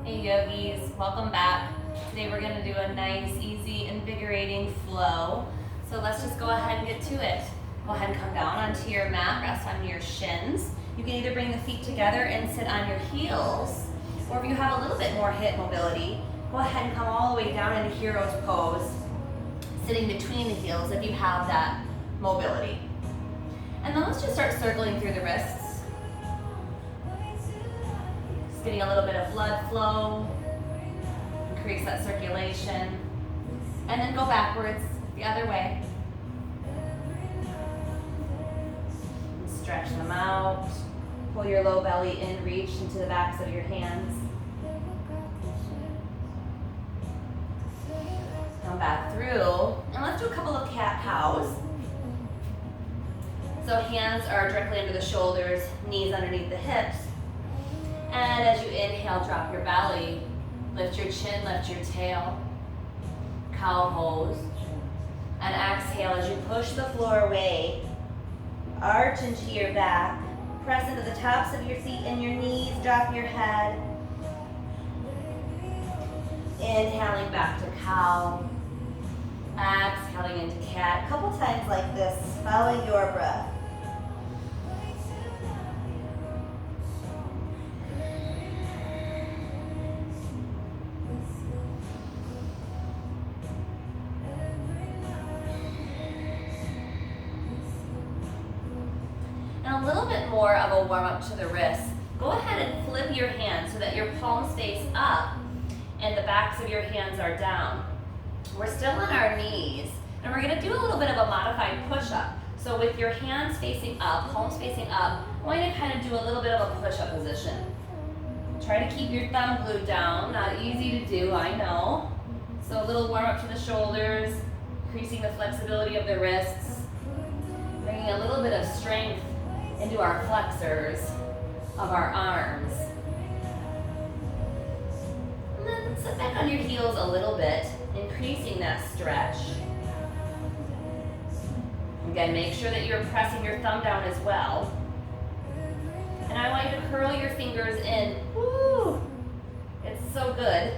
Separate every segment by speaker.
Speaker 1: Hey yogis, welcome back. Today we're gonna do a nice, easy, invigorating flow. So let's just go ahead and get to it. Go ahead and come down onto your mat, rest on your shins. You can either bring the feet together and sit on your heels, or if you have a little bit more hip mobility, go ahead and come all the way down into hero's pose, sitting between the heels if you have that mobility. And then let's just start circling through the wrists. Just getting a little bit of blood flow, increase that circulation, and then go backwards the other way. And stretch them out. Pull your low belly in, reach into the backs of your hands. Come back through, and let's do a couple of cat-cows. So hands are directly under the shoulders, knees underneath the hips. And as you inhale, drop your belly, lift your chin, lift your tail, cow pose. And exhale as you push the floor away, arch into your back, press into the tops of your feet and your knees, drop your head. Inhaling back to cow, exhaling into cat. A couple times like this, following your breath. A little bit more of a warm up to the wrists. Go ahead and flip your hands so that your palms face up and the backs of your hands are down. We're still on our knees, and we're gonna do a little bit of a modified push-up. So with your hands facing up, palms facing up, I'm going to kind of do a little bit of a push-up position. Try to keep your thumb glued down, not easy to do, I know. So a little warm up to the shoulders, increasing the flexibility of the wrists, bringing a little bit of strength into our flexors of our arms. And then sit back on your heels a little bit, increasing that stretch. Again, make sure that you're pressing your thumb down as well. And I want you to curl your fingers in. Woo! It's so good.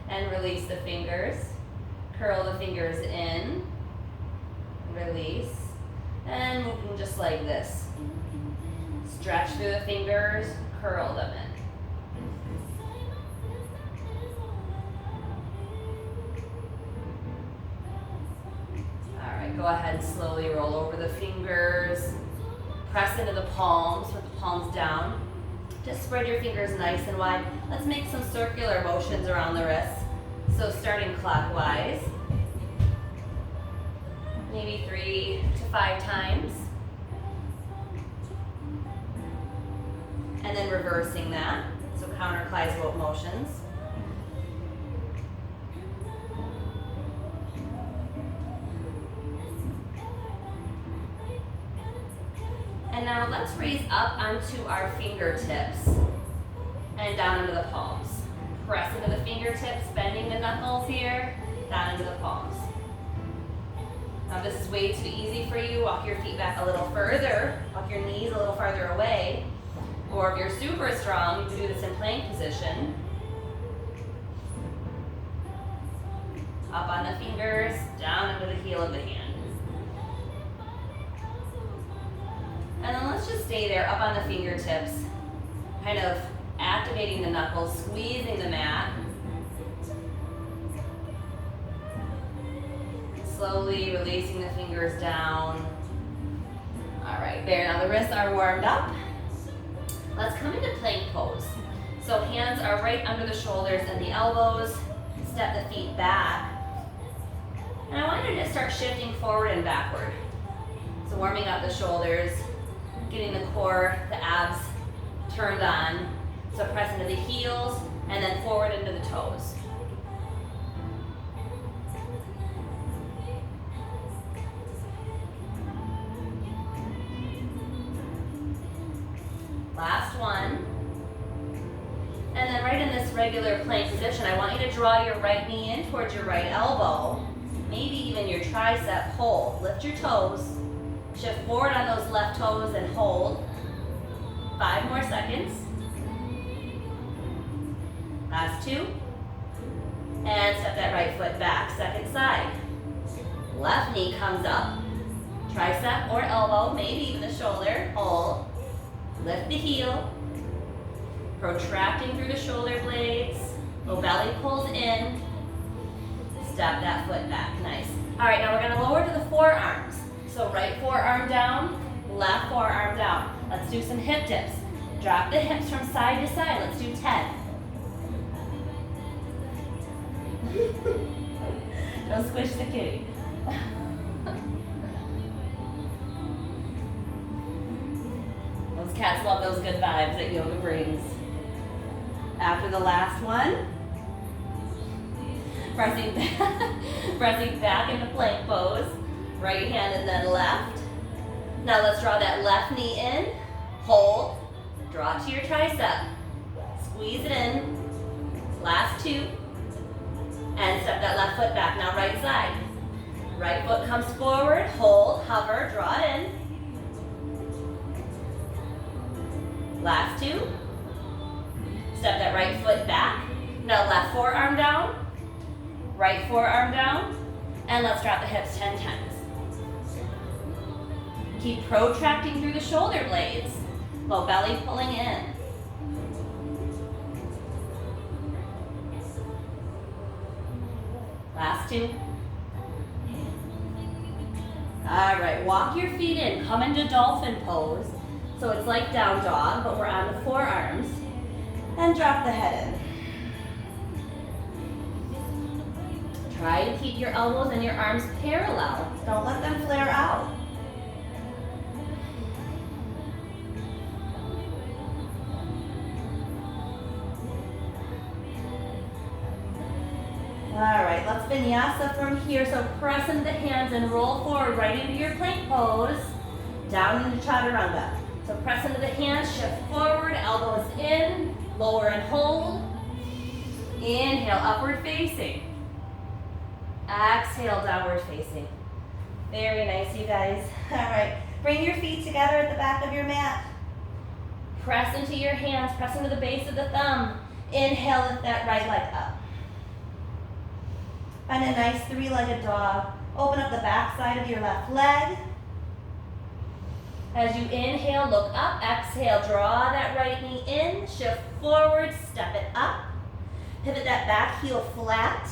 Speaker 1: And release the fingers. Curl the fingers in. Release. And moving just like this. Stretch through the fingers, curl them in. All right, go ahead and slowly roll over the fingers. Press into the palms with the palms down. Just spread your fingers nice and wide. Let's make some circular motions around the wrists. So starting clockwise. Maybe 3 to 5 times. And then reversing that. So counterclockwise motions. And now let's raise up onto our fingertips and down into the palms. Press into the fingertips, bending the knuckles here, down into the palms. Now this is way too easy for you. Walk your feet back a little further. Walk your knees a little farther away. Or if you're super strong, you can do this in plank position. Up on the fingers, down into the heel of the hand. And then let's just stay there, up on the fingertips, kind of activating the knuckles, squeezing the mat. Slowly releasing the fingers down. All right, there, now the wrists are warmed up. Let's come into plank pose. So hands are right under the shoulders and the elbows. Step the feet back. And I want you to just start shifting forward and backward. So warming up the shoulders, getting the core, the abs turned on. So press into the heels and then forward into the toes. Last one. And then right in this regular plank position, I want you to draw your right knee in towards your right elbow. Maybe even your tricep, hold. Lift your toes. Shift forward on those left toes and hold. 5 more seconds. Last two. And step that right foot back, second side. Left knee comes up. Tricep or elbow, maybe even the shoulder. Hold. Lift the heel. Protracting through the shoulder blades. Low belly pulls in. Step that foot back, nice. All right, now we're gonna lower to the forearms. So right forearm down, left forearm down. Let's do some hip dips. Drop the hips from side to side. Let's do 10. Don't squish the kitty. Those cats love those good vibes that yoga brings. After the last one, pressing back into plank pose. Right hand and then left. Now let's draw that left knee in. Hold. Draw to your tricep. Squeeze it in. Last two. And step that left foot back. Now right side. Right foot comes forward. Hold. Hover. Draw it in. Last two. Step that right foot back. Now left forearm down. Right forearm down. And let's drop the hips 10 times. Keep protracting through the shoulder blades. Low belly pulling in. Last two. All right, walk your feet in. Come into dolphin pose. So it's like down dog, but we're on the forearms. And drop the head in. Try to keep your elbows and your arms parallel. Don't let them flare out. All right, let's vinyasa from here. So press into the hands and roll forward right into your plank pose. Down into chaturanga. So press into the hands, shift forward, elbows in, lower and hold. Inhale, upward facing. Exhale, downward facing. Very nice, you guys. All right, bring your feet together at the back of your mat. Press into your hands, press into the base of the thumb. Inhale, lift that right leg up. Find a nice three-legged dog. Open up the back side of your left leg. As you inhale, look up. Exhale, draw that right knee in. Shift forward, step it up. Pivot that back heel flat.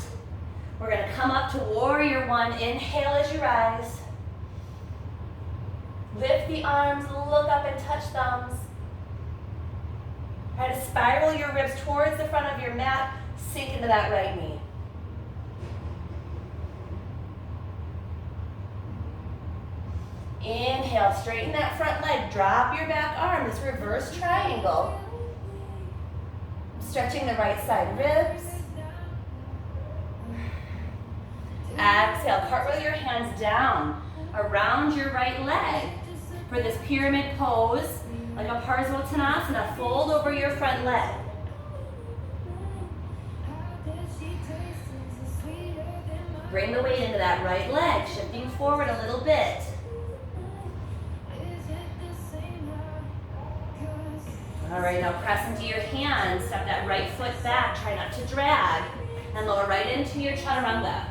Speaker 1: We're going to come up to warrior one. Inhale as you rise. Lift the arms, look up and touch thumbs. Try to spiral your ribs towards the front of your mat. Sink into that right knee. Inhale, straighten that front leg. Drop your back arm, this reverse triangle. Stretching the right side ribs. Exhale, cartwheel your hands down around your right leg for this pyramid pose, like a Parsvottanasana. Fold over your front leg. Bring the weight into that right leg, shifting forward a little bit. All right, now press into your hands. Step that right foot back. Try not to drag. And lower right into your chaturanga.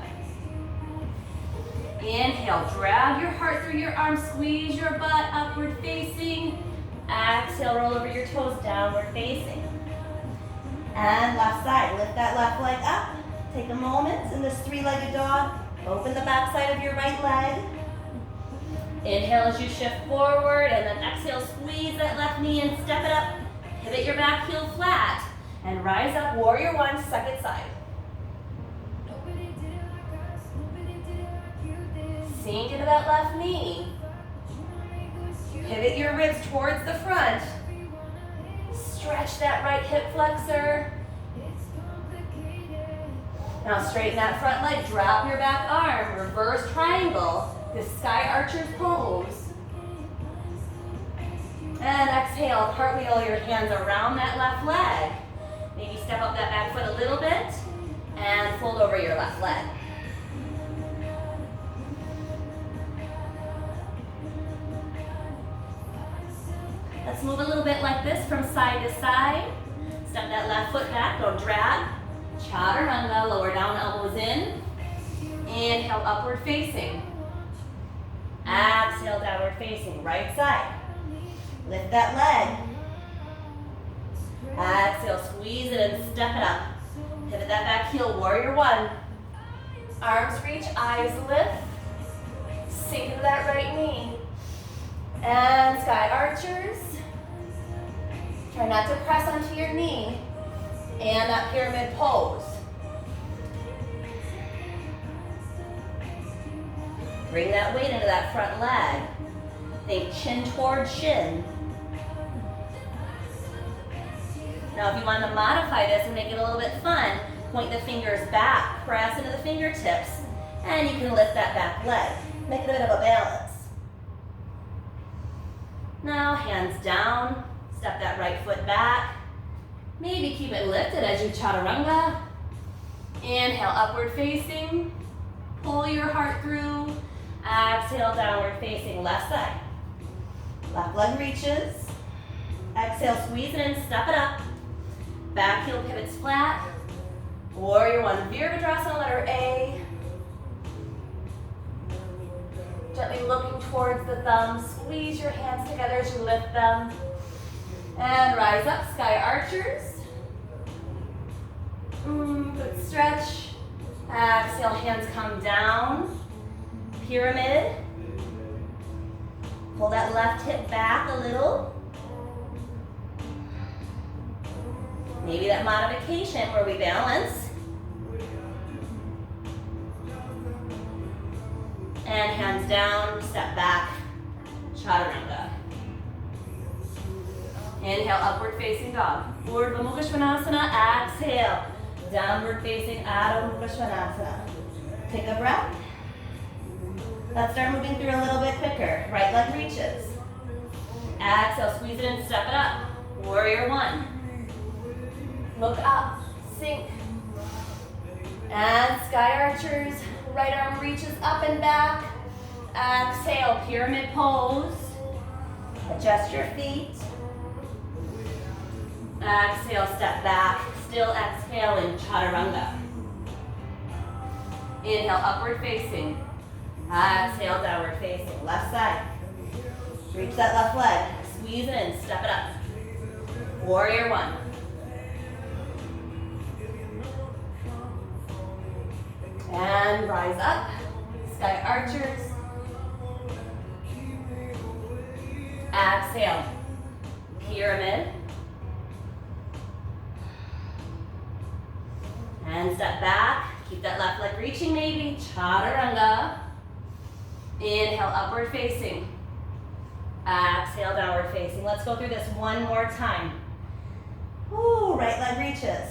Speaker 1: Inhale, drag your heart through your arms. Squeeze your butt upward facing. Exhale, roll over your toes, downward facing. And left side, lift that left leg up. Take a moment in this three-legged dog. Open the back side of your right leg. Inhale as you shift forward, and then exhale, squeeze that left knee and step it up. Pivot your back heel flat, and rise up, warrior one, second side. Sink into that left knee. Pivot your ribs towards the front. Stretch that right hip flexor. Now straighten that front leg, drop your back arm, reverse triangle, this sky archer's pose. And exhale, cartwheel your hands around that left leg. Maybe step up that back foot a little bit and fold over your left leg. Let's move a little bit like this from side to side. Step that left foot back, don't drag. Inhale, upward facing. Exhale, downward facing. Right side. Lift that leg. Exhale, squeeze it and step it up. Pivot that back heel, warrior one. Arms reach, eyes lift. Sink into that right knee. And sky archers. Try not to press onto your knee. And that pyramid pose. Bring that weight into that front leg. Think chin toward shin. Now if you want to modify this and make it a little bit fun, point the fingers back, press into the fingertips, and you can lift that back leg. Make it a bit of a balance. Now hands down, step that right foot back. Maybe keep it lifted as you chaturanga. Inhale, upward facing. Pull your heart through. Exhale, downward facing, left side. Left leg reaches. Exhale, squeeze it in, step it up. Back heel pivots flat. Warrior one, Virabhadrasana, letter A. Gently looking towards the thumbs. Squeeze your hands together as you lift them. And rise up, sky archers. Good stretch. Exhale, hands come down. Pyramid. Pull that left hip back a little. Maybe that modification where we balance. And hands down, step back, chaturanga. Inhale, upward facing dog. Urdhva Mukha Svanasana, exhale. Downward facing Adho Mukha Svanasana. Take a breath. Let's start moving through a little bit quicker. Right leg reaches. Exhale, squeeze it in, step it up. Warrior one. Look up, sink. And sky archers. Right arm reaches up and back. Exhale, pyramid pose. Adjust your feet. Exhale, step back. Still exhale in chaturanga. Inhale, upward facing. Exhale, downward facing. Left side. Reach that left leg. Squeeze it in, step it up. Warrior one. And rise up. Sky archers. Exhale. Pyramid. And step back. Keep that left leg reaching maybe. Chaturanga. Inhale, upward facing. Exhale, downward facing. Let's go through this one more time. Ooh, right leg reaches.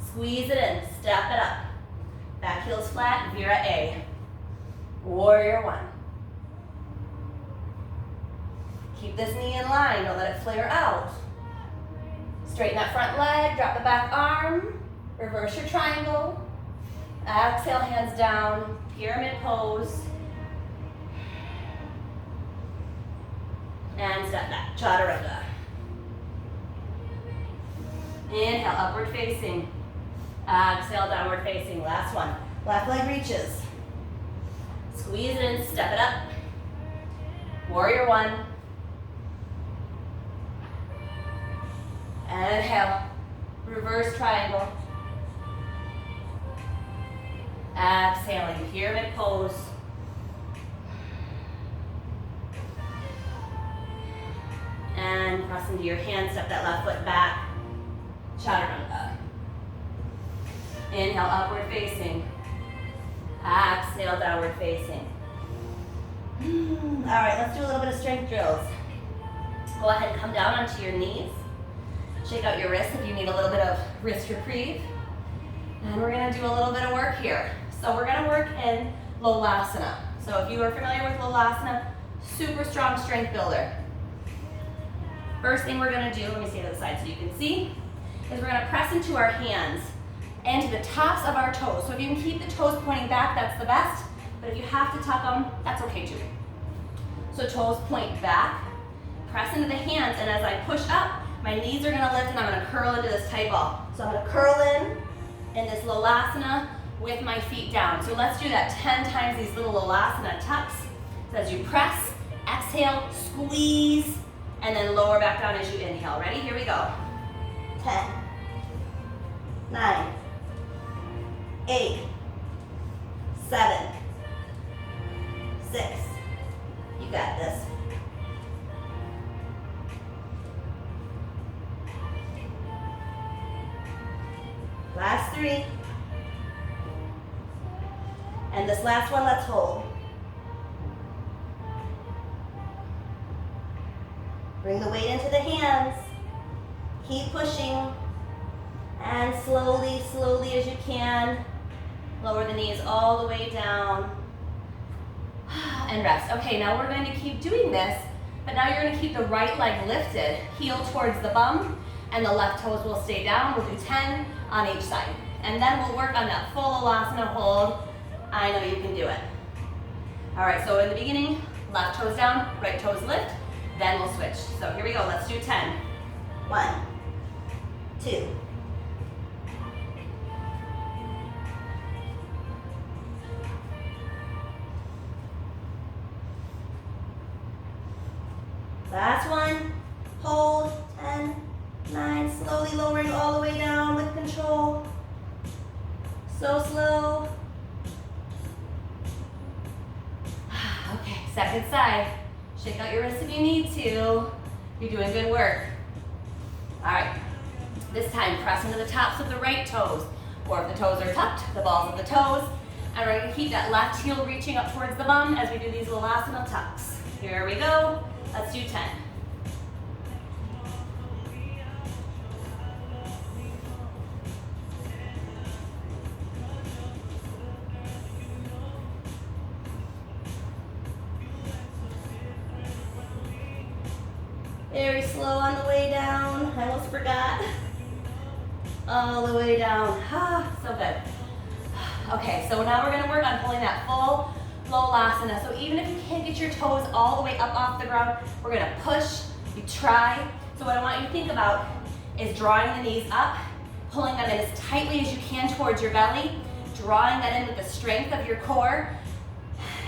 Speaker 1: Squeeze it in, step it up. Back heel's flat, Vira A. Warrior one. Keep this knee in line, don't let it flare out. Straighten that front leg, drop the back arm. Reverse your triangle. Exhale, hands down, pyramid pose. And step back, chaturanga. Inhale, upward facing. Exhale, downward facing. Last one. Left leg reaches. Squeeze it in, step it up. Warrior one. And inhale, reverse triangle. Exhaling, pyramid pose. And press into your hands, step that left foot back. Chaturanga. Inhale, upward facing. Exhale, downward facing. All right, let's do a little bit of strength drills. Go ahead and come down onto your knees. Shake out your wrists if you need a little bit of wrist reprieve. And we're gonna do a little bit of work here. So we're gonna work in Lolasana. So if you are familiar with Lolasana, super strong strength builder. First thing we're gonna do, let me see to the side so you can see, is we're gonna press into our hands and to the tops of our toes. So if you can keep the toes pointing back, that's the best. But if you have to tuck them, that's okay too. So toes point back, press into the hands, and as I push up, my knees are gonna lift and I'm gonna curl into this tight ball. So I'm gonna curl in this Lolasana with my feet down. So let's do that 10 times, these little Vinyasa tucks. So as you press, exhale, squeeze, and then lower back down as you inhale. Ready? Here we go. 10, 9, 8, 7, 6. You got this. Last 3. And this last one, let's hold. Bring the weight into the hands. Keep pushing. And slowly, slowly as you can, lower the knees all the way down. And rest. Okay, now we're going to keep doing this, but now you're going to keep the right leg lifted, heel towards the bum, and the left toes will stay down. We'll do 10 on each side. And then we'll work on that full Vinyasa hold. I know you can do it. All right, so in the beginning, left toes down, right toes lift, then we'll switch. So here we go, let's do 10. 1, 2. Last one, hold, 10, 9, slowly lowering all the way down with control. So slow. Okay, second side. Shake out your wrists if you need to. You're doing good work. All right, this time press into the tops of the right toes, or if the toes are tucked, the balls of the toes. And we're gonna keep that left heel reaching up towards the bum as we do these Vinyasa tucks. Here we go. Let's do 10. Very slow on the way down. I almost forgot. All the way down. Ah, so good. Okay, so now we're gonna work on pulling that full Vinyasa. So even if you can't get your toes all the way up off the ground, we're gonna push, you try. So what I want you to think about is drawing the knees up, pulling them in as tightly as you can towards your belly, drawing that in with the strength of your core,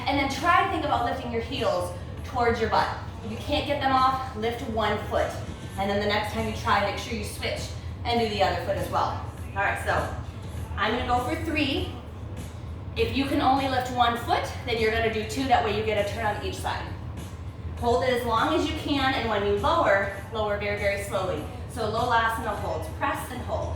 Speaker 1: and then try to think about lifting your heels towards your butt. If you can't get them off, lift one foot. And then the next time you try, make sure you switch and do the other foot as well. All right, so I'm gonna go for 3. If you can only lift one foot, then you're gonna do 2, that way you get a turn on each side. Hold it as long as you can, and when you lower, lower very, very slowly. So Vinyasa holds, press and hold.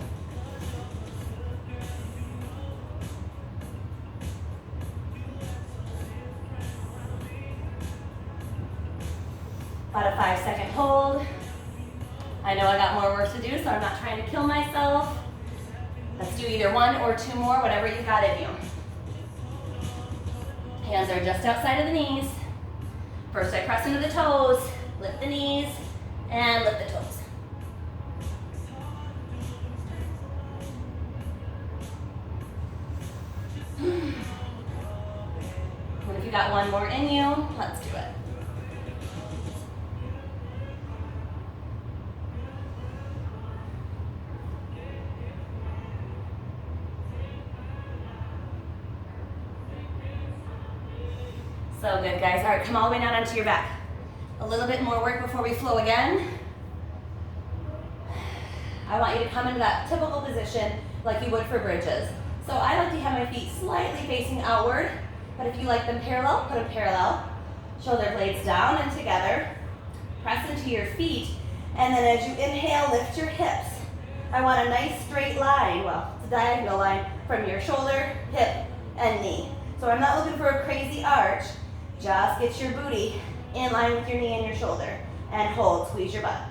Speaker 1: About a 5-second hold. I know I got more work to do, so I'm not trying to kill myself. Let's do either 1 or 2 more, whatever you got in you. Hands are just outside of the knees. First I press into the toes, lift the knees, and lift the toes. And if you got 1 more in you, let's do it. So good, guys. All right, come all the way down onto your back. A little bit more work before we flow again. I want you to come into that typical position like you would for bridges. So I like to have my feet slightly facing outward, but if you like them parallel, put them parallel. Shoulder blades down and together. Press into your feet, and then as you inhale, lift your hips. I want a nice straight line, well, it's a diagonal line from your shoulder, hip, and knee. So I'm not looking for a crazy arch. Just get your booty in line with your knee and your shoulder. And hold, squeeze your butt.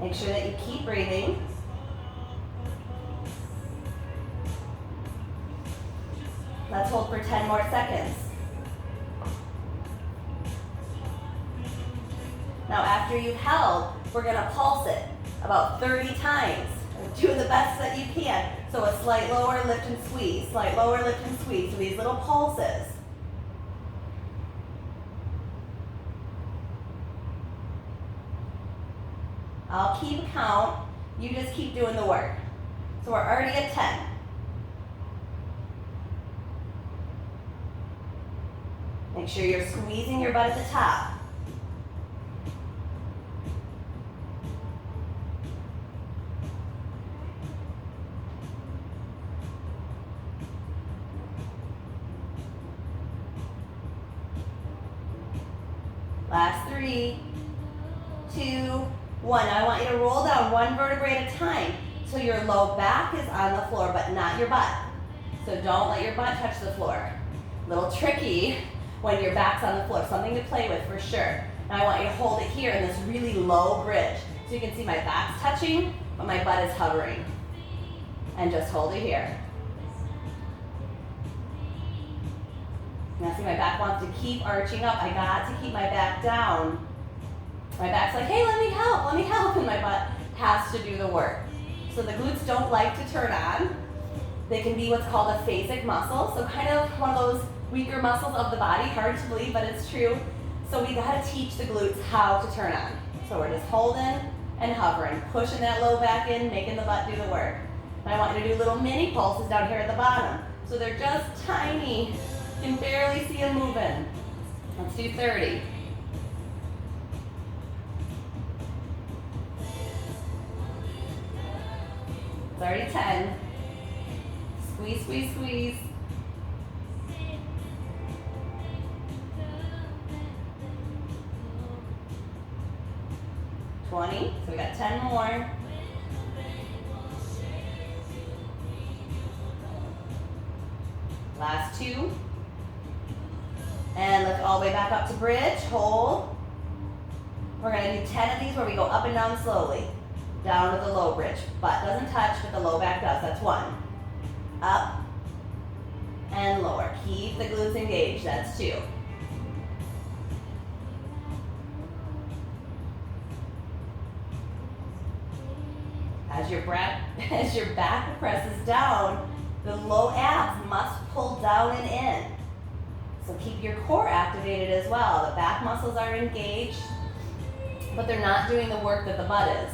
Speaker 1: Make sure that you keep breathing. Let's hold for 10 more seconds. Now after you've held, we're gonna pulse it about 30 times. Do the best that you can. So a slight lower lift and squeeze, slight lower lift and squeeze. So these little pulses.
Speaker 2: I'll keep count. You just keep doing the work. So we're already at 10. Make sure you're squeezing your butt at the top. Last 3, 2, 1. Now I want you to roll down one vertebrae at a time so your low back is on the floor, but not your butt. So don't let your butt touch the floor. A little tricky when your back's on the floor. Something to play with for sure. Now I want you to hold it here in this really low bridge. So you can see my back's touching, but my butt is hovering. And just hold it here. Now see, my back wants to keep arching up. I got to keep my back down. My back's like, hey, let me help, and my butt has to do the work. So the glutes don't like to turn on. They can be what's called a phasic muscle, so kind of one of those weaker muscles of the body, hard to believe, but it's true. So we gotta teach the glutes how to turn on. So we're just holding and hovering, pushing that low back in, making the butt do the work. And I want you to do little mini pulses down here at the bottom. So they're just tiny. You can barely see them moving. Let's do 30. It's already 10. Squeeze, squeeze, squeeze. 20, so we got 10 more. Last 2. And lift all the way back up to bridge, hold. We're gonna do 10 of these where we go up and down slowly. Down to the low bridge. Butt doesn't touch, but the low back does. That's 1. Up and lower. Keep the glutes engaged. That's 2. As your back presses down, the low abs must pull down and in. So keep your core activated as well. The back muscles are engaged, but they're not doing the work that the butt is.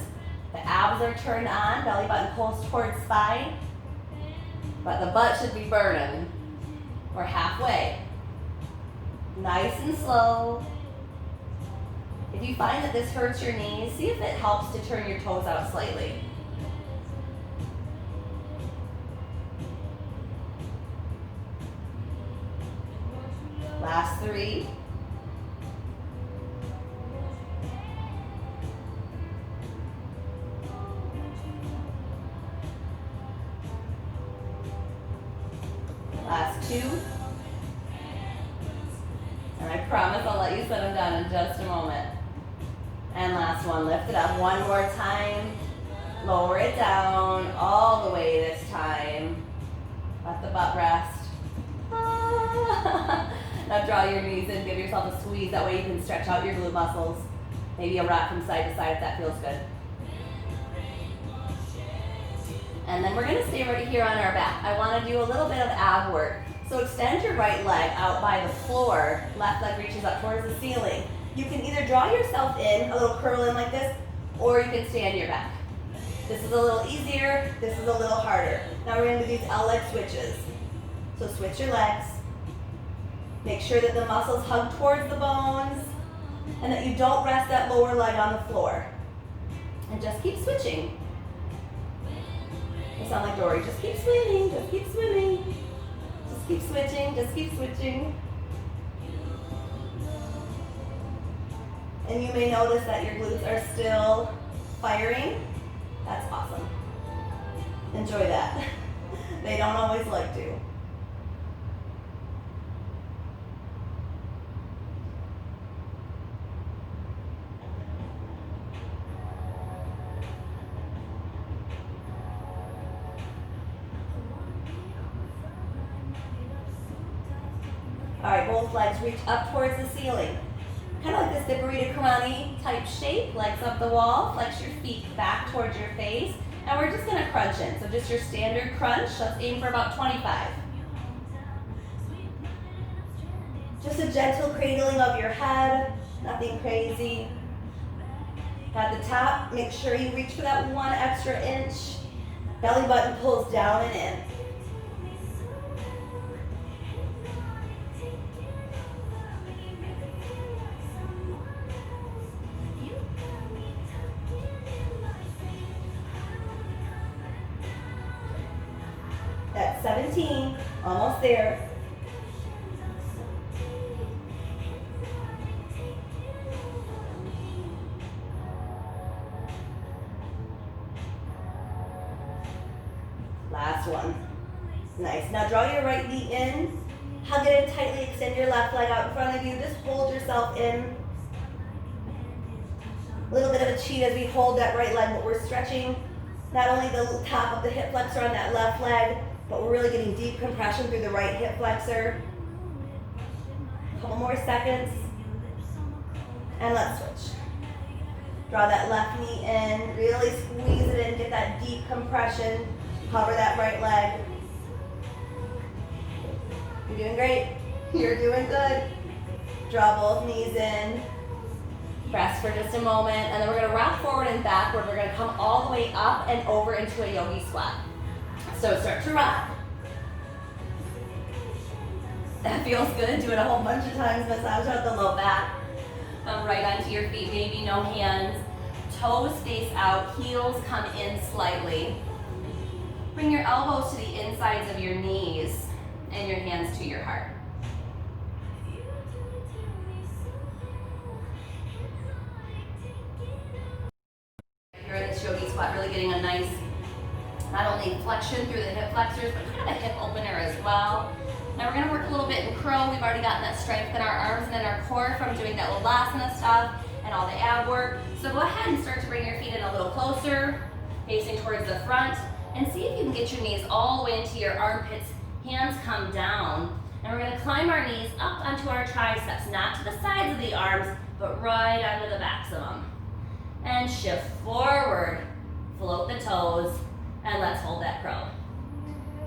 Speaker 2: The abs are turned on, belly button pulls towards spine, but the butt should be burning. We're halfway. Nice and slow. If you find that this hurts your knees, see if it helps to turn your toes out slightly. Last 3. Last 2. And I promise I'll let you set them down in just a moment. And last one, lift it up one more time. Lower it down all the way this time. Let the butt rest. Now draw your knees in, give yourself a squeeze. That way you can stretch out your glute muscles. Maybe a rock from side to side if that feels good. And then we're gonna stay right here on our back. I wanna do a little bit of ab work. So extend your right leg out by the floor. Left leg reaches up towards the ceiling. You can either draw yourself in, a little curl in like this, or you can stand your back. This is a little easier, this is a little harder. Now we're gonna do these L-leg switches. So switch your legs. Make sure that the muscles hug towards the bones and that you don't rest that lower leg on the floor. And just keep switching. You sound like Dory. Just keep swimming, just keep swimming. Just keep switching, just keep switching. And you may notice that your glutes are still firing. That's awesome. Enjoy that. They don't always like to. All right, both legs reach up towards the ceiling. Kind of like this Viparita Karani type shape, legs up the wall, flex your feet back towards your face, and we're just gonna crunch in. So just your standard crunch, let's aim for about 25. Just a gentle cradling of your head, nothing crazy. At the top, make sure you reach for that 1 extra inch. Belly button pulls down and in. That's 17, almost there. Last one. Nice. Now draw your right knee in. Hug it in tightly. Extend your left leg out in front of you. Just hold yourself in. A little bit of a cheat as we hold that right leg, but we're stretching not only the top of the hip flexor on that left leg, but we're really getting deep compression through the right hip flexor. A couple more seconds. And let's switch. Draw that left knee in. Really squeeze it in. Get that deep compression. Cover that right leg. You're doing great. You're doing good. Draw both knees in. Rest for just a moment. And then we're going to rock forward and backward. We're going to come all the way up and over into a yogi squat. So start to rock. That feels good. Do it a whole bunch of times. Massage out the low back. Come right onto your feet. Maybe no hands. Toes face out. Heels come in slightly. Bring your elbows to the insides of your knees and your hands to your heart. You're in this yogi squat, really getting a nice, not only flexion through the hip flexors, but kind of a hip opener as well. Now we're gonna work a little bit in crow. We've already gotten that strength in our arms and in our core from doing that Vinyasa stuff and all the ab work. So go ahead and start to bring your feet in a little closer, facing towards the front. And see if you can get your knees all the way into your armpits. Hands come down. And we're going to climb our knees up onto our triceps, not to the sides of the arms, but right onto the backs of them. And shift forward. Float the toes. And let's hold that crow.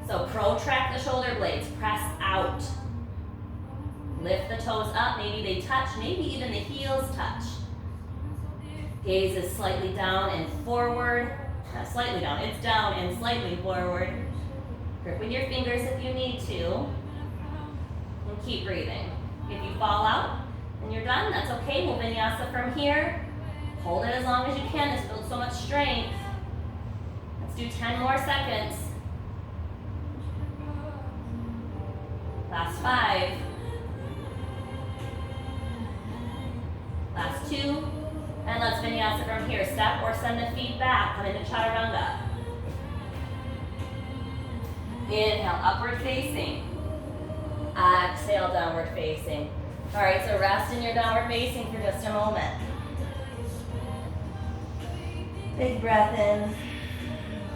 Speaker 2: So protract the shoulder blades. Press out. Lift the toes up. Maybe they touch. Maybe even the heels touch. Gaze is slightly down and forward. Not slightly down, it's down and slightly forward. Grip with your fingers if you need to. And keep breathing. If you fall out and you're done, that's okay. We'll vinyasa from here. Hold it as long as you can. This builds so much strength. Let's do 10 more seconds. Last 5. Last 2. And let's vinyasa from here. Step or send the feet back. Come into chaturanga. Inhale, upward facing. Exhale, downward facing. All right, so rest in your downward facing for just a moment. Big breath in.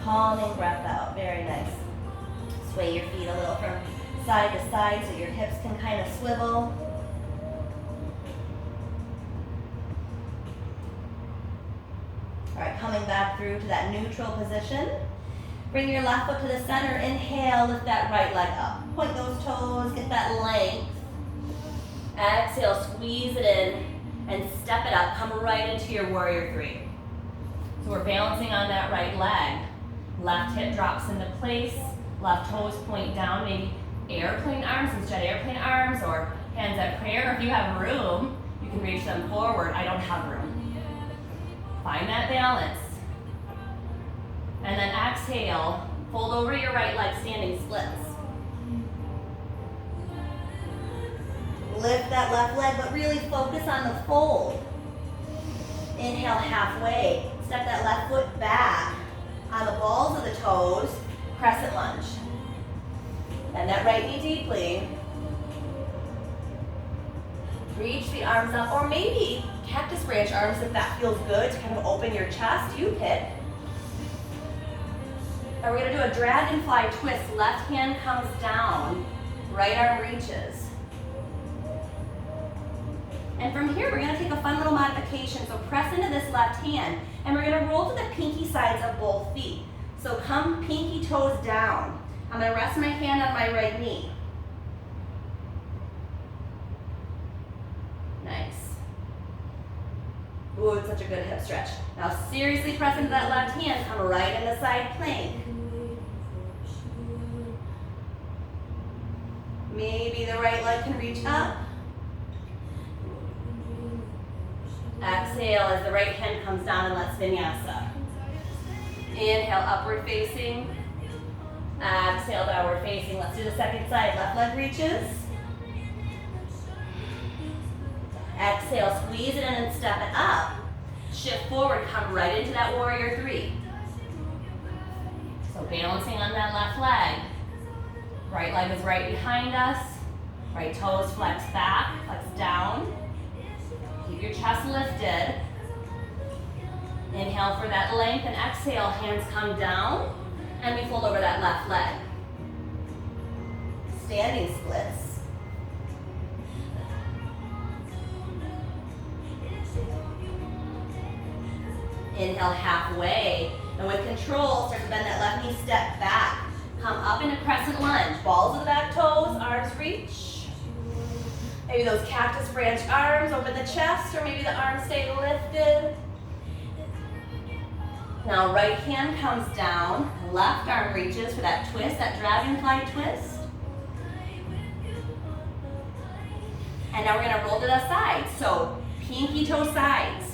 Speaker 2: Calming breath out. Very nice. Sway your feet a little from side to side so your hips can kind of swivel. All right, coming back through to that neutral position. Bring your left foot to the center. Inhale, lift that right leg up. Point those toes, get that length. Exhale, squeeze it in and step it up. Come right into your warrior 3. So we're balancing on that right leg. Left hip drops into place. Left toes point down, maybe airplane arms instead of airplane arms, or hands at prayer. If you have room, you can reach them forward. I don't have room. Find that balance. And then exhale, fold over your right leg, standing splits. Lift that left leg, but really focus on the fold. Inhale halfway. Step that left foot back on the balls of the toes. Crescent lunge. Bend that right knee deeply. Reach the arms up, or maybe cactus branch arms if that feels good to kind of open your chest. You pick. And we're going to do a dragonfly twist. Left hand comes down, right arm reaches. And from here, we're going to take a fun little modification. So press into this left hand, and we're going to roll to the pinky sides of both feet. So come pinky toes down. I'm going to rest my hand on my right knee. Nice. Ooh, it's such a good hip stretch. Now seriously press into that left hand, come right into side plank. Maybe the right leg can reach up. Exhale as the right hand comes down and let's vinyasa. Inhale, upward facing. Exhale, downward facing. Let's do the second side. Left leg reaches. Exhale, squeeze it in and step it up. Shift forward, come right into that warrior three. So balancing on that left leg. Right leg is right behind us. Right toes flex back, flex down. Keep your chest lifted. Inhale for that length and exhale, hands come down and we fold over that left leg. Standing splits. Inhale halfway, and with control, start to bend that left knee, step back. Come up into crescent lunge. Balls of the back toes, arms reach. Maybe those cactus branch arms, open the chest, or maybe the arms stay lifted. Now right hand comes down, left arm reaches for that twist, that dragonfly twist. And now we're gonna roll to the sides. So pinky toe sides.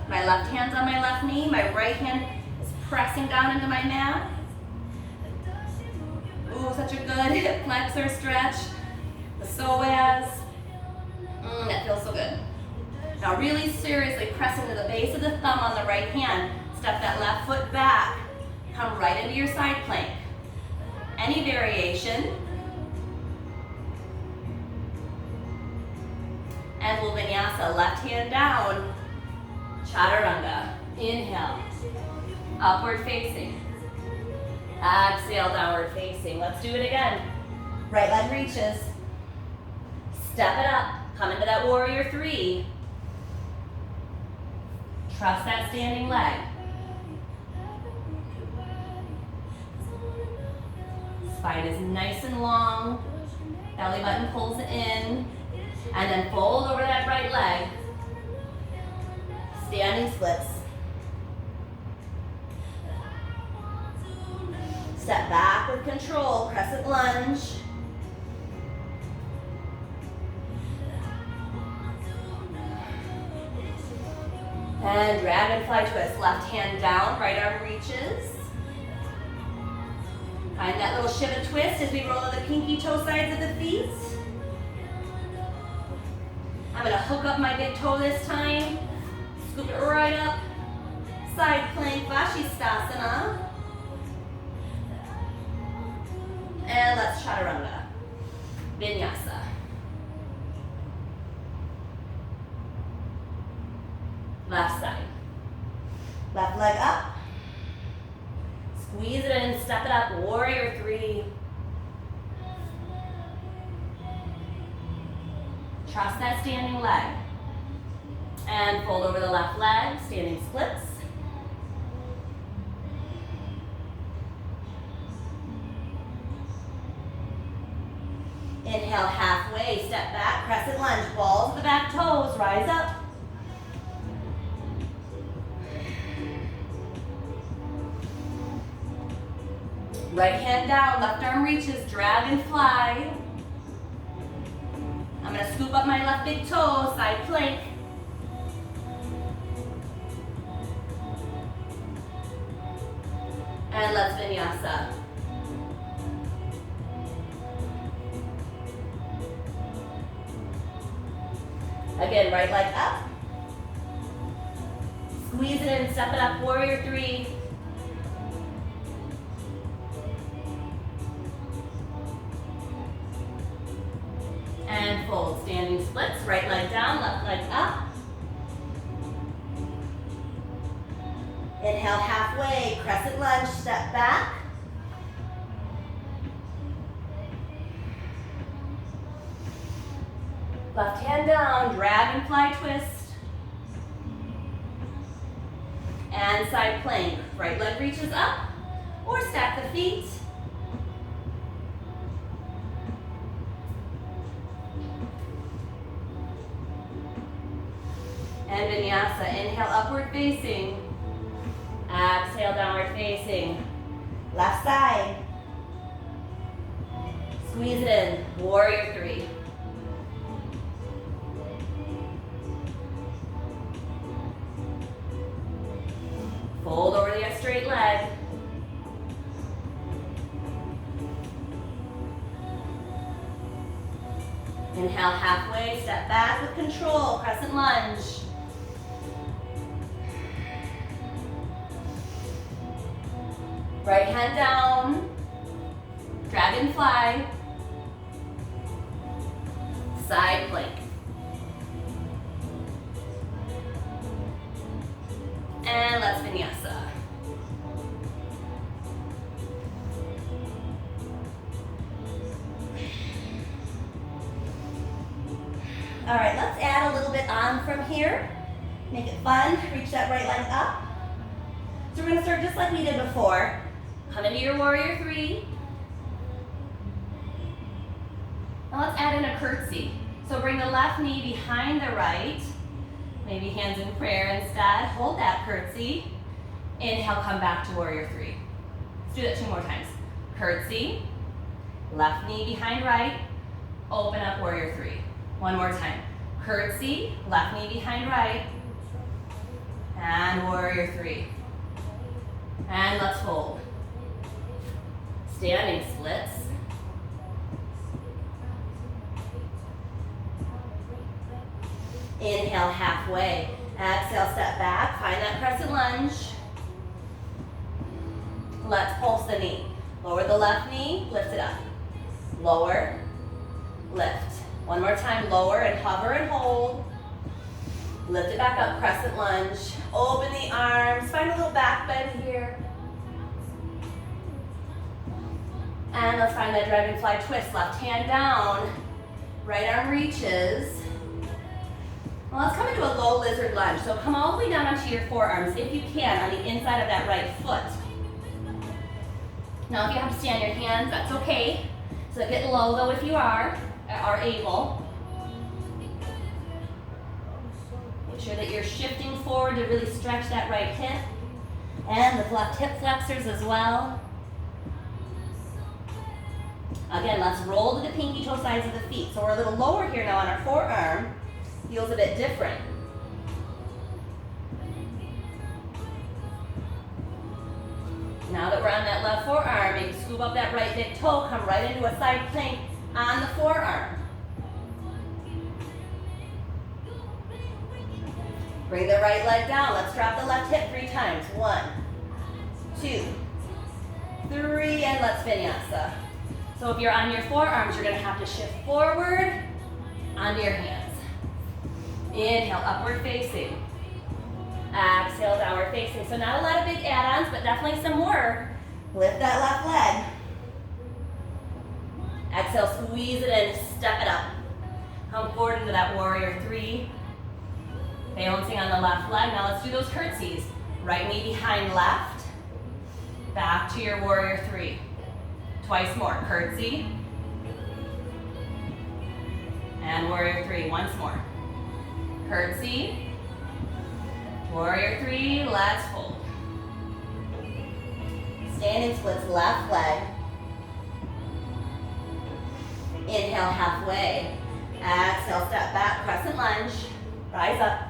Speaker 2: My left hand's on my left knee, my right hand is pressing down into my mat. Ooh, such a good hip flexor stretch. The psoas. That feels so good. Now really seriously press into the base of the thumb on the right hand. Step that left foot back. Come right into your side plank. Any variation. And we'll vinyasa, left hand down. Chaturanga. Inhale. Upward facing. Exhale, downward facing. Let's do it again. Right leg reaches. Step it up. Come into that warrior three. Trust that standing leg. Spine is nice and long. Belly button pulls in. And then fold over that right leg. Standing splits. Step back with control, crescent lunge. And dragonfly twist, left hand down, right arm reaches. Find that little Shiva twist as we roll to the pinky toe sides of the feet. I'm gonna hook up my big toe this time. Scoop it right up. Side plank, Vashisthasana. And let's chaturanga. Vinyasa. Left side. Left leg up. Squeeze it in, step it up, warrior three. Trust that standing leg. And fold over the left leg, standing splits. Inhale halfway, step back, crescent lunge, balls of the back toes, rise up. Right hand down, left arm reaches, dragonfly. I'm gonna scoop up my left big toe, side plank. And let's vinyasa. Again, right leg up. Squeeze it in, step it up, warrior three. And fold, standing splits, right leg down, left leg up. Inhale halfway, crescent lunge, step back. Left hand down, dragonfly twist. And side plank, right leg reaches up, or stack the feet. And Vinyasa, inhale, upward facing. Exhale, downward facing. Left side. Squeeze it in, warrior three. Fold over the straight leg. Inhale halfway, step back with control, crescent lunge. Right hand down, dragonfly, side plank. And let's vinyasa. All right, let's add a little bit on from here. Make it fun, reach that right leg up. So we're gonna start just like we did before. Come into your warrior three. Now let's add in a curtsy. So bring the left knee behind the right. Maybe hands in prayer instead. Hold that curtsy. Inhale, come back to warrior three. Let's do that 2 more times. Curtsy, left knee behind right, open up warrior three. 1 more time. Curtsy, left knee behind right, and warrior three. And let's fold. Standing splits. Inhale halfway. Exhale, step back. Find that crescent lunge. Let's pulse the knee. Lower the left knee, lift it up. Lower, lift. 1 more time, lower and hover and hold. Lift it back up, crescent lunge. Open the arms, find a little back bend here. And let's find that dragonfly twist. Left hand down, right arm reaches. Well, let's come into a low lizard lunge. So come all the way down onto your forearms, if you can, on the inside of that right foot. Now if you have to stay on your hands, that's okay. So get low though if you are able. Make sure that you're shifting forward to really stretch that right hip. And the left hip flexors as well. Again, let's roll to the pinky toe sides of the feet. So we're a little lower here now on our forearm. Feels a bit different. Now that we're on that left forearm, maybe scoop up that right big toe, come right into a side plank on the forearm. Bring the right leg down. Let's drop the left hip 3 times. 1, 2, 3, and let's vinyasa. So if you're on your forearms, you're going to have to shift forward onto your hands. Inhale, upward facing. Exhale, downward facing. So not a lot of big add-ons, but definitely some more. Lift that left leg. Exhale, squeeze it in, step it up. Come forward into that warrior three. Balancing on the left leg. Now let's do those curtsies. Right knee behind left. Back to your warrior three. Twice more. Curtsy. And warrior three. Once more. Curtsy. Warrior three. Let's fold. Standing splits, left leg. Inhale halfway. Exhale, step back, crescent lunge. Rise up.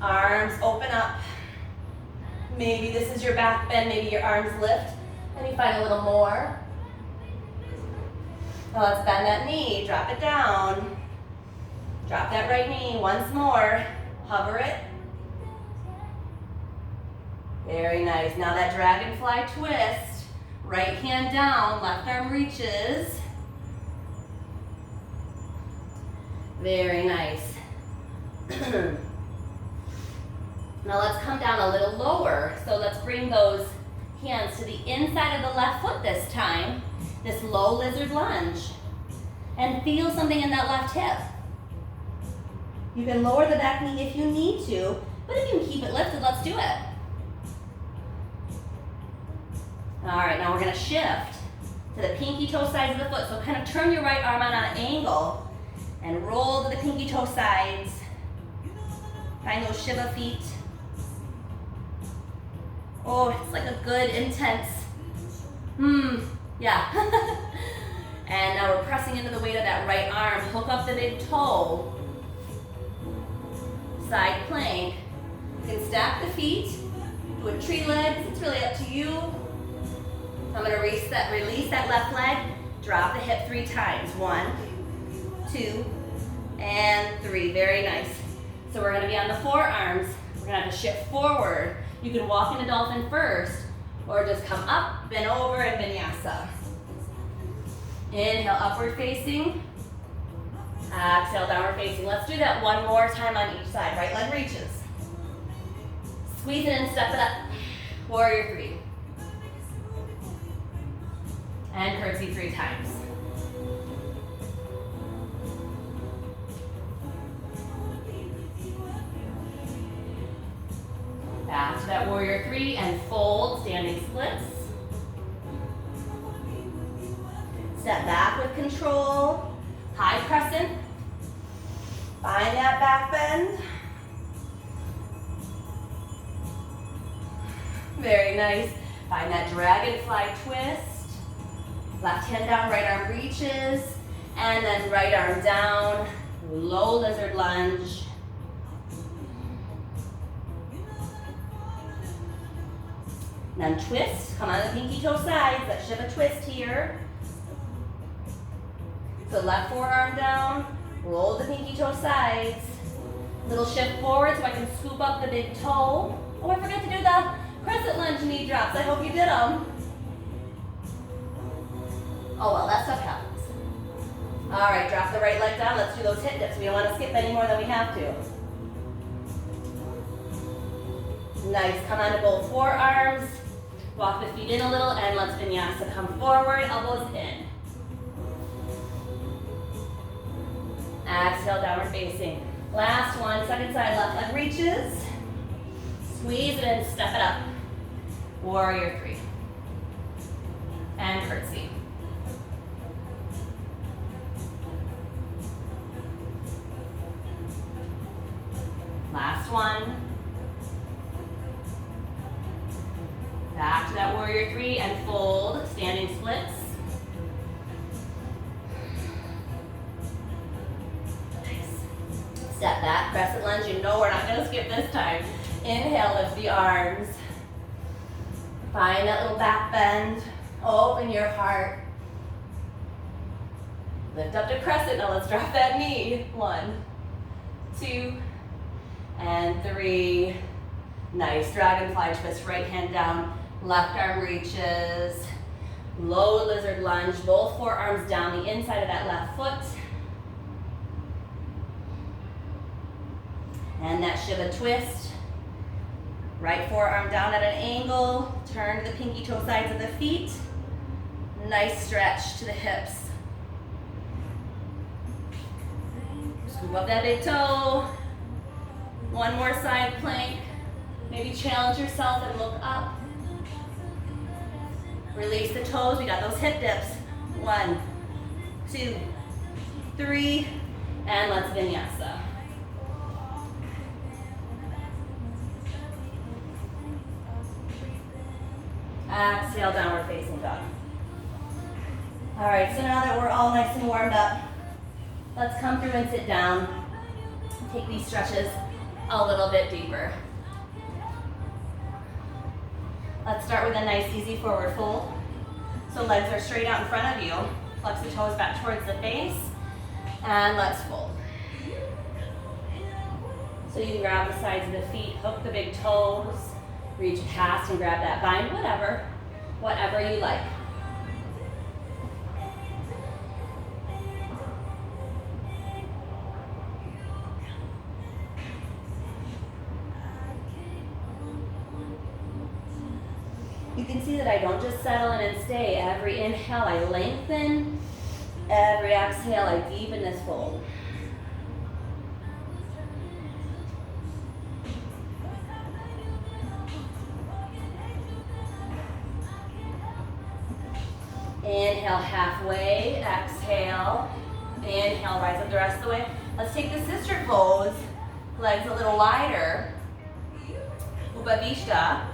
Speaker 2: Arms open up. Maybe this is your back bend, maybe your arms lift. Let me find a little more. Now let's bend that knee, drop it down. Drop that right knee once more. Hover it. Very nice. Now that dragonfly twist. Right hand down, left arm reaches. Very nice. Now let's come down a little lower. So let's bring those hands to the inside of the left foot this time. This low lizard lunge. And feel something in that left hip. You can lower the back knee if you need to, but if you can keep it lifted, let's do it. All right, now we're gonna shift to the pinky toe sides of the foot. So kind of turn your right arm on an angle and roll to the pinky toe sides. Find those Shiva feet. Oh, it's like a good, intense, yeah. And now we're pressing into the weight of that right arm. Hook up the big toe. Side plank. You can stack the feet. Do a tree legs. It's really up to you. I'm going to release that left leg. Drop the hip 3 times. 1, 2, and 3. Very nice. So we're going to be on the forearms. We're going to have to shift forward. You can walk into dolphin first, or just come up, bend over, and vinyasa. Inhale, upward facing. Exhale, downward facing. Let's do that one more time on each side. Right leg reaches. Squeeze it in, step it up. Warrior 3. And curtsy 3 times. Back to that warrior 3 and fold, standing splits. Step back with control. High crescent. Find that back bend. Very nice. Find that dragonfly twist. Left hand down, right arm reaches. And then right arm down. Low lizard lunge. Then twist. Come on the pinky toe sides. That Shiva twist here. So left forearm down, roll the pinky toe sides. Little shift forward so I can scoop up the big toe. Oh, I forgot to do the crescent lunge knee drops. I hope you did them. Oh well, that stuff happens. All right, drop the right leg down. Let's do those hip dips. We don't want to skip any more than we have to. Nice, come onto both forearms. Walk the feet in a little and let's vinyasa. Come forward, elbows in. Exhale, downward facing. Last one, second side, left leg reaches. Squeeze it in, step it up. Warrior 3. And curtsy. Last one. Back to that warrior 3 and fold, standing splits. Step back, crescent lunge. You know we're not going to skip this time. Inhale, lift the arms. Find that little back bend. Open your heart. Lift up to crescent. Now let's drop that knee. 1, 2, and 3. Nice. Dragonfly twist. Right hand down. Left arm reaches. Low lizard lunge. Both forearms down the inside of that left foot. And that Shiva twist. Right forearm down at an angle. Turn to the pinky toe sides of the feet. Nice stretch to the hips. Scoop up that big toe. One more side plank. Maybe challenge yourself and look up. Release the toes. We got those hip dips. 1, 2, 3, and let's vinyasa. Exhale, downward facing dog. All right, so now that we're all nice and warmed up, let's come through and sit down. Take these stretches a little bit deeper. Let's start with a nice, easy forward fold. So legs are straight out in front of you. Flex the toes back towards the face, and let's fold. So you can grab the sides of the feet, hook the big toes, reach past and grab that bind, whatever you like. You can see that I don't just settle in and stay. Every inhale, I lengthen. Every exhale, I deepen this fold. Inhale halfway, exhale. Inhale, rise up the rest of the way. Let's take the sister pose. legs a little wider, Upavishta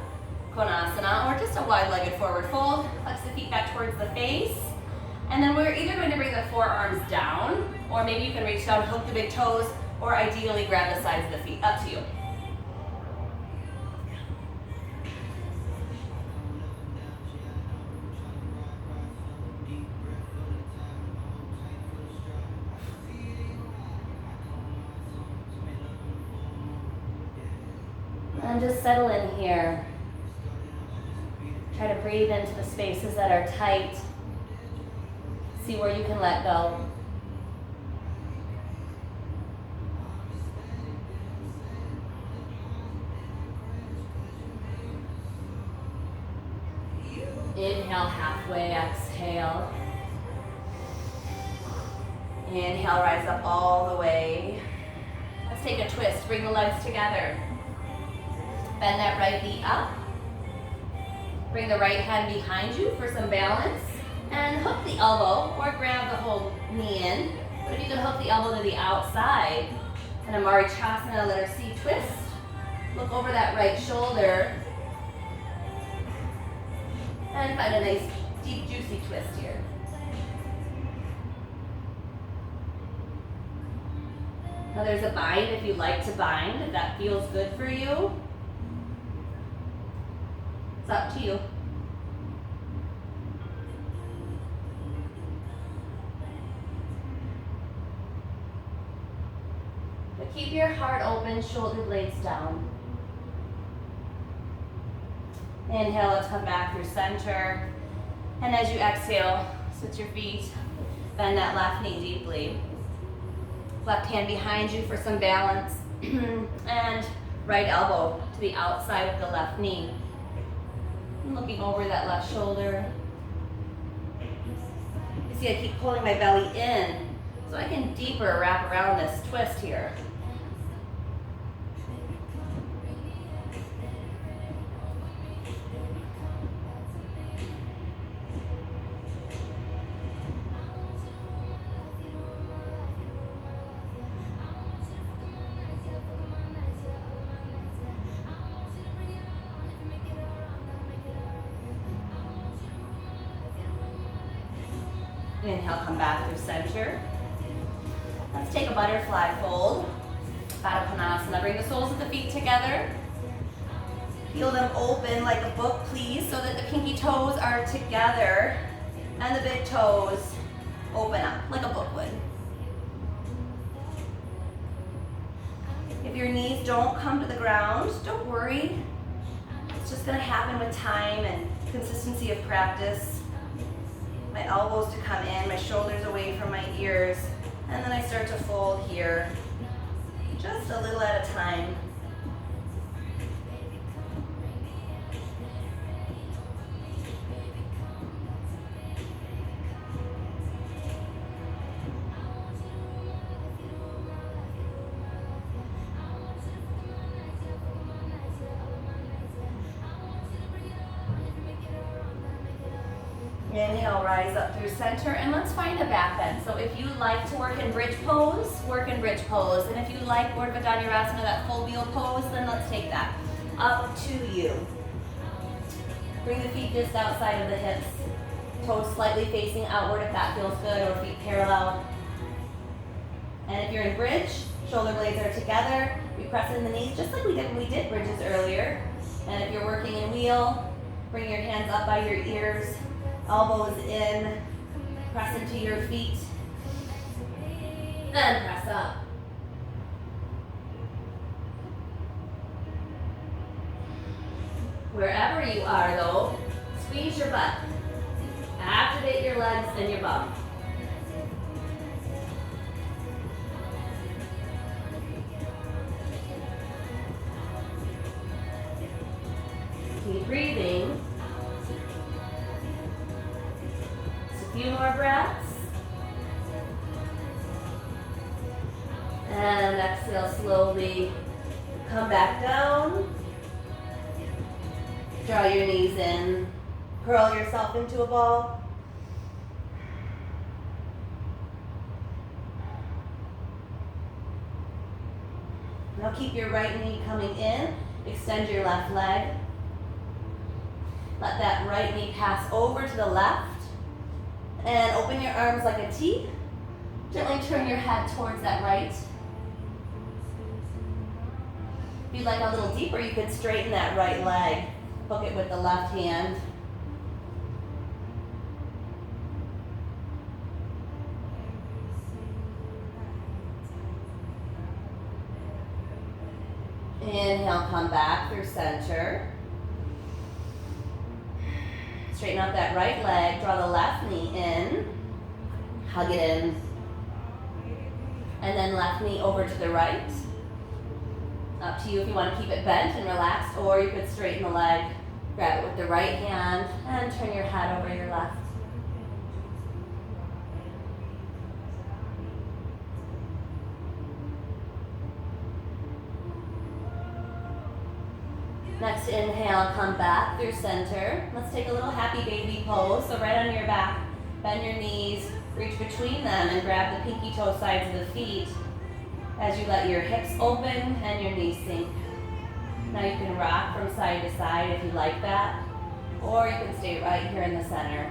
Speaker 2: Konasana, or just a wide-legged forward fold. Flex the feet back towards the face. And then we're either going to bring the forearms down, or maybe you can reach down, hook the big toes, or ideally grab the sides of the feet. Up to you. And just settle in here. Try to breathe into the spaces that are tight. See where you can let go. Inhale halfway, exhale. Inhale, rise up all the way. Let's take a twist, bring the legs together. Bend that right knee up. Bring the right hand behind you for some balance. And hook the elbow or grab the whole knee in. But if you can hook the elbow to the outside, and a Marichasana, letter C twist. Look over that right shoulder. And find a nice, deep, juicy twist here. Now there's a bind if you'd like to bind, if that feels good for you. It's up to you. But keep your heart open, shoulder blades down. Inhale, let's come back through center. And as you exhale, switch your feet, bend that left knee deeply. Left hand behind you for some balance. And right elbow to the outside of the left knee. And looking over that left shoulder. You see I keep pulling my belly in so I can deeper wrap around this twist here. Inhale, come back through center. Let's take a butterfly fold. Baddha Konasana. Bring the soles of the feet together. Feel them open like a book, please, so that the pinky toes are together and the big toes open up like a book would. If your knees don't come to the ground, don't worry. It's just going to happen with time and consistency of practice. My elbows to come in, my shoulders away from my ears, and then I start to fold here, just a little at a time. Inhale, rise up through center, and let's find a back bend. So if you like to work in bridge pose, work in bridge pose. And if you like Urdhva Dhanurasana, that full wheel pose, then let's take that. Up to you. Bring the feet just outside of the hips. Toes slightly facing outward if that feels good, or feet parallel. And if you're in bridge, shoulder blades are together. We press in the knees just like we did when we did bridges earlier. And if you're working in wheel, bring your hands up by your ears. Elbows in, press into your feet, and press up. Wherever you are though, squeeze your butt. Activate your legs and your bum. Keep breathing. Few more breaths. And exhale slowly. Come back down. Draw your knees in. Curl yourself into a ball. Now keep your right knee coming in. Extend your left leg. Let that right knee pass over to the left. And open your arms like a T. Gently turn your head towards that right. If you'd like a little deeper, you could straighten that right leg. Hook it with the left hand. Inhale, come back through center. Straighten out that right leg, draw the left knee in, hug it in, and then left knee over to the right. Up to you if you want to keep it bent and relaxed, or you could straighten the leg, grab it with the right hand, and turn your head over your left. Next inhale, come back through center. Let's take a little happy baby pose. So right on your back, bend your knees, reach between them and grab the pinky toe sides of the feet as you let your hips open and your knees sink. Now you can rock from side to side if you like that, or you can stay right here in the center.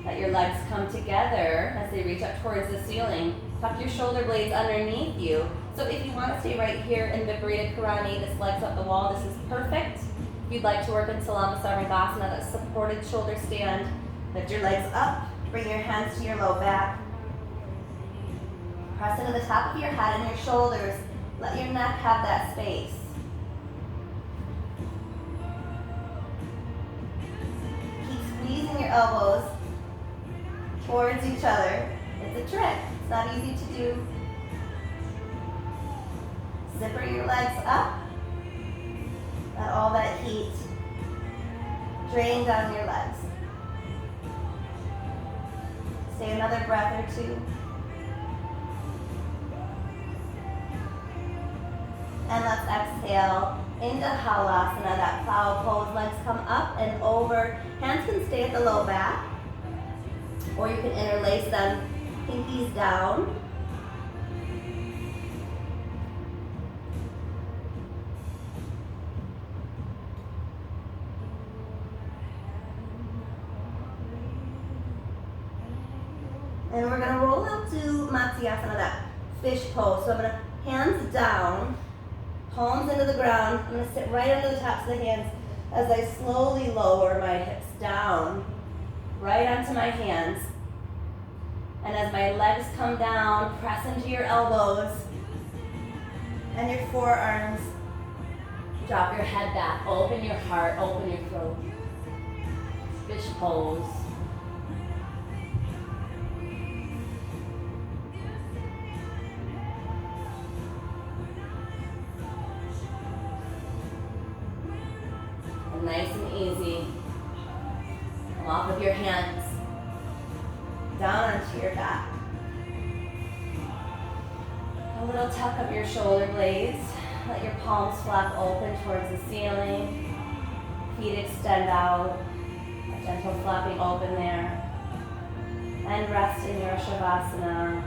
Speaker 2: Let your legs come together as they reach up towards the ceiling. Tuck your shoulder blades underneath you. So if you want to stay right here in Viparita Karani, this legs up the wall, this is perfect. If you'd like to work in Salama Sarvangasana, that supported shoulder stand, lift your legs up, bring your hands to your low back. Press into the top of your head and your shoulders. Let your neck have that space. Keep squeezing your elbows towards each other. It's a trick. It's not easy to do. Zipper your legs up. Let all that heat drain down your legs. Stay another breath or two. And let's exhale into Halasana, that plow pose. Legs come up and over. Hands can stay at the low back, or you can interlace them, pinkies down. And we're gonna roll out to Matsyasana, that fish pose. So I'm gonna hands down, palms into the ground. I'm gonna sit right under the tops of the hands as I slowly lower my hips down, right onto my hands. And as my legs come down, press into your elbows and your forearms. Drop your head back, open your heart, open your throat. Fish pose. And nice and easy. Come off with your hands down onto your back. A little tuck of your shoulder blades. Let your palms flap open towards the ceiling. Feet extend out. A gentle flapping open there. And rest in your Shavasana.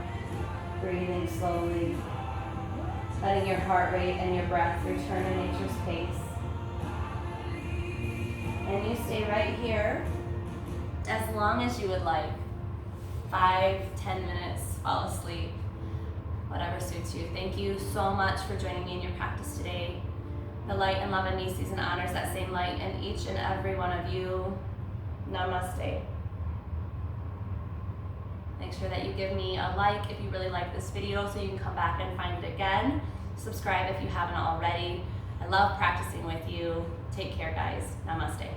Speaker 2: Breathing slowly. Letting your heart rate and your breath return to nature's pace. And you stay right here as long as you would like. 5, 10 minutes, fall asleep, whatever suits you. Thank you so much for joining me in your practice today. The light and love in me sees and honors that same light in each and every one of you. Namaste. Make sure that you give me a like if you really like this video so you can come back and find it again. Subscribe if you haven't already. I love practicing with you. Take care, guys. Namaste.